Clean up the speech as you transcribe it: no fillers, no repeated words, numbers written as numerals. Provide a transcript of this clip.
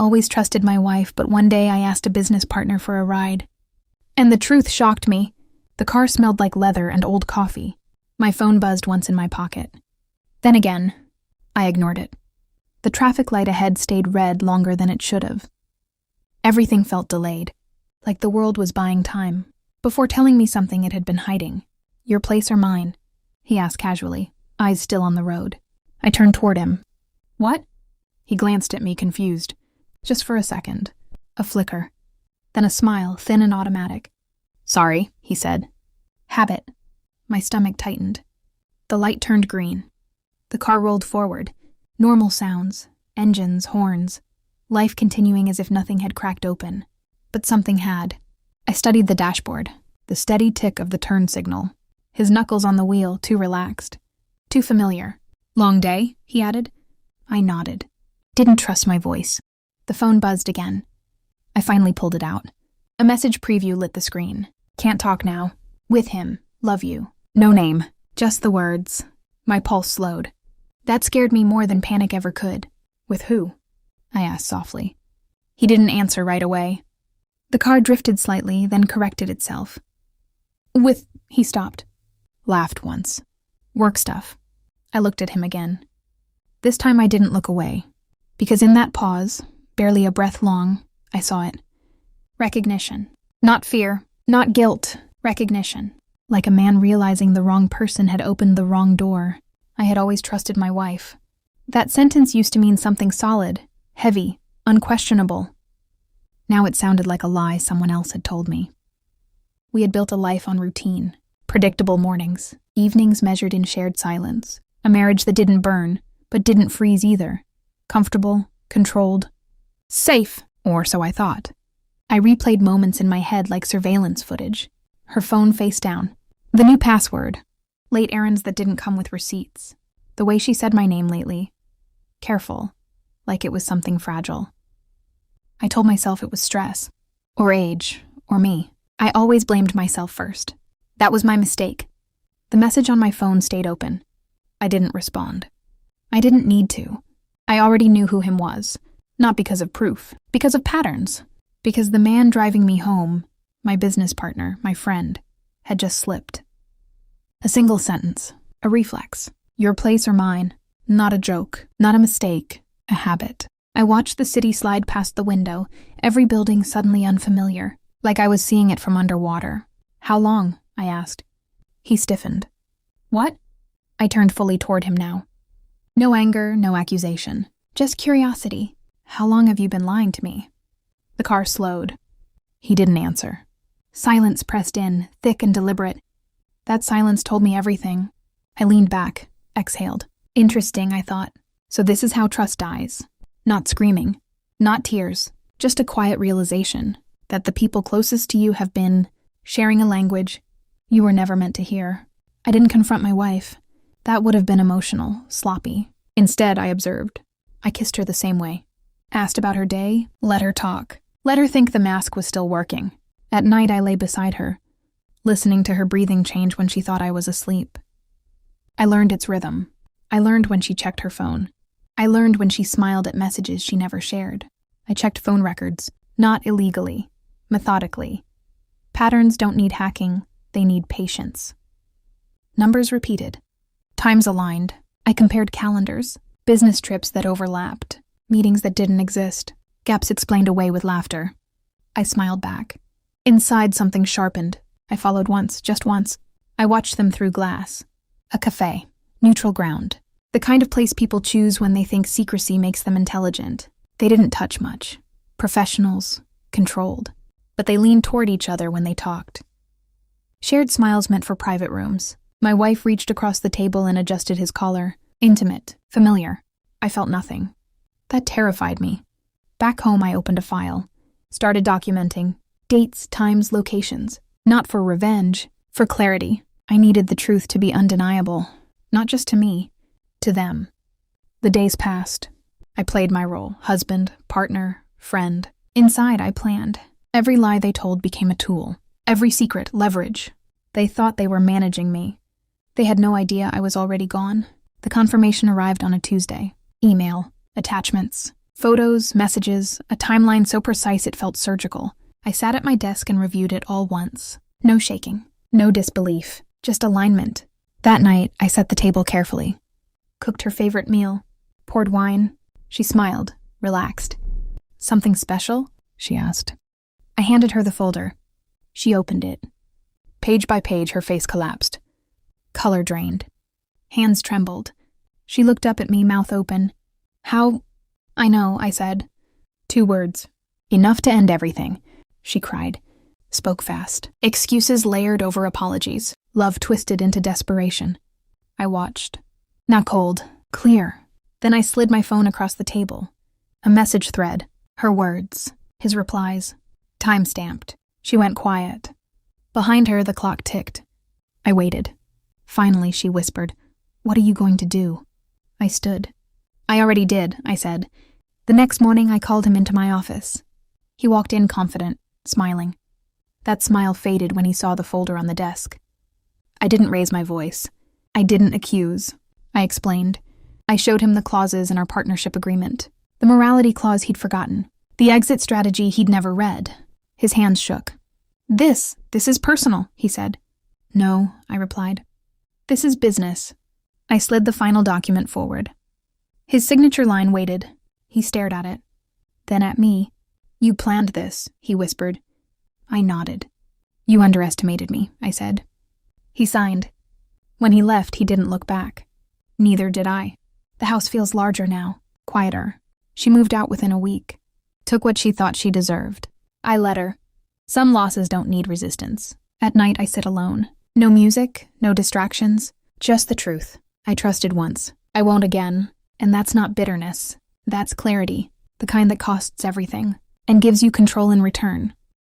always trusted my wife, but one day I asked a business partner for a ride. And the truth shocked me. The car smelled like leather and old coffee. My phone buzzed once in my pocket. Then again, I ignored it. The traffic light ahead stayed red longer than it should have. Everything felt delayed, like the world was buying time, before telling me something it had been hiding. "Your place or mine?" he asked casually, eyes still on the road. I turned toward him. "What?" He glanced at me, confused. Just for a second. A flicker. Then a smile, thin and automatic. "Sorry," he said. "Habit." My stomach tightened. The light turned green. The car rolled forward. Normal sounds. Engines, horns. Life continuing as if nothing had cracked open. But something had. I studied the dashboard. The steady tick of the turn signal. His knuckles on the wheel, too relaxed. Too familiar. "Long day?" he added. I nodded. Didn't trust my voice. The phone buzzed again. I finally pulled it out. A message preview lit the screen. "Can't talk now. With him. Love you." No name. Just the words. My pulse slowed. That scared me more than panic ever could. "With who?" I asked softly. He didn't answer right away. The car drifted slightly, then corrected itself. He stopped. Laughed once. "Work stuff." I looked at him again. This time I didn't look away, because in that pause, barely a breath long, I saw it. Recognition. Not fear, not guilt. Recognition. Like a man realizing the wrong person had opened the wrong door. I had always trusted my wife. That sentence used to mean something solid, heavy, unquestionable. Now it sounded like a lie someone else had told me. We had built a life on routine, predictable mornings, evenings measured in shared silence, a marriage that didn't burn, but didn't freeze either. Comfortable, controlled, safe, or so I thought. I replayed moments in my head like surveillance footage. Her phone face down. The new password. Late errands that didn't come with receipts. The way she said my name lately. Careful, like it was something fragile. I told myself it was stress, or age, or me. I always blamed myself first. That was my mistake. The message on my phone stayed open. I didn't respond. I didn't need to. I already knew who him was. Not because of proof, because of patterns. Because the man driving me home, my business partner, my friend, had just slipped. A single sentence, a reflex. Your place or mine. Not a joke, not a mistake, a habit. I watched the city slide past the window, every building suddenly unfamiliar, like I was seeing it from underwater. "How long?" I asked. He stiffened. "What?" I turned fully toward him now. No anger, no accusation. Just curiosity. "How long have you been lying to me?" The car slowed. He didn't answer. Silence pressed in, thick and deliberate. That silence told me everything. I leaned back, exhaled. Interesting, I thought. So this is how trust dies. Not screaming, not tears, just a quiet realization that the people closest to you have been sharing a language you were never meant to hear. I didn't confront my wife. That would have been emotional, sloppy. Instead, I observed. I kissed her the same way. Asked about her day, let her talk. Let her think the mask was still working. At night, I lay beside her, listening to her breathing change when she thought I was asleep. I learned its rhythm. I learned when she checked her phone. I learned when she smiled at messages she never shared. I checked phone records, not illegally, methodically. Patterns don't need hacking, they need patience. Numbers repeated. Times aligned. I compared calendars, business trips that overlapped, meetings that didn't exist, gaps explained away with laughter. I smiled back. Inside, something sharpened. I followed once, just once. I watched them through glass. A cafe. Neutral ground. The kind of place people choose when they think secrecy makes them intelligent. They didn't touch much. Professionals. Controlled. But they leaned toward each other when they talked. Shared smiles meant for private rooms. My wife reached across the table and adjusted his collar. Intimate. Familiar. I felt nothing. That terrified me. Back home, I opened a file. Started documenting. Dates, times, locations. Not for revenge. For clarity. I needed the truth to be undeniable. Not just to me. To them. The days passed. I played my role. Husband, partner, friend. Inside, I planned. Every lie they told became a tool. Every secret, leverage. They thought they were managing me. They had no idea I was already gone. The confirmation arrived on a Tuesday. Email. Attachments. Photos, messages, a timeline so precise it felt surgical. I sat at my desk and reviewed it all once. No shaking, no disbelief, just alignment. That night, I set the table carefully. Cooked her favorite meal, poured wine. She smiled, relaxed. "Something special?" she asked. I handed her the folder. She opened it. Page by page, her face collapsed. Color drained. Hands trembled. She looked up at me, mouth open. "How?" "I know," I said. 2 words. "Enough to end everything," she cried. Spoke fast. Excuses layered over apologies. Love twisted into desperation. I watched. Not cold. Clear. Then I slid my phone across the table. A message thread. Her words. His replies. Time-stamped. She went quiet. Behind her, the clock ticked. I waited. Finally, she whispered, "What are you going to do?" I stood. "I already did," I said. The next morning, I called him into my office. He walked in confident, smiling. That smile faded when he saw the folder on the desk. I didn't raise my voice. I didn't accuse. I explained. I showed him the clauses in our partnership agreement. The morality clause he'd forgotten. The exit strategy he'd never read. His hands shook. This is personal," he said. "No," I replied. "This is business." I slid the final document forward. His signature line waited. He stared at it. Then at me. "You planned this," he whispered. I nodded. "You underestimated me," I said. He signed. When he left, he didn't look back. Neither did I. The house feels larger now, quieter. She moved out within a week. Took what she thought she deserved. I let her. Some losses don't need resistance. At night, I sit alone. No music, no distractions, just the truth. I trusted once. I won't again. And that's not bitterness. That's clarity, the kind that costs everything, and gives you control in return.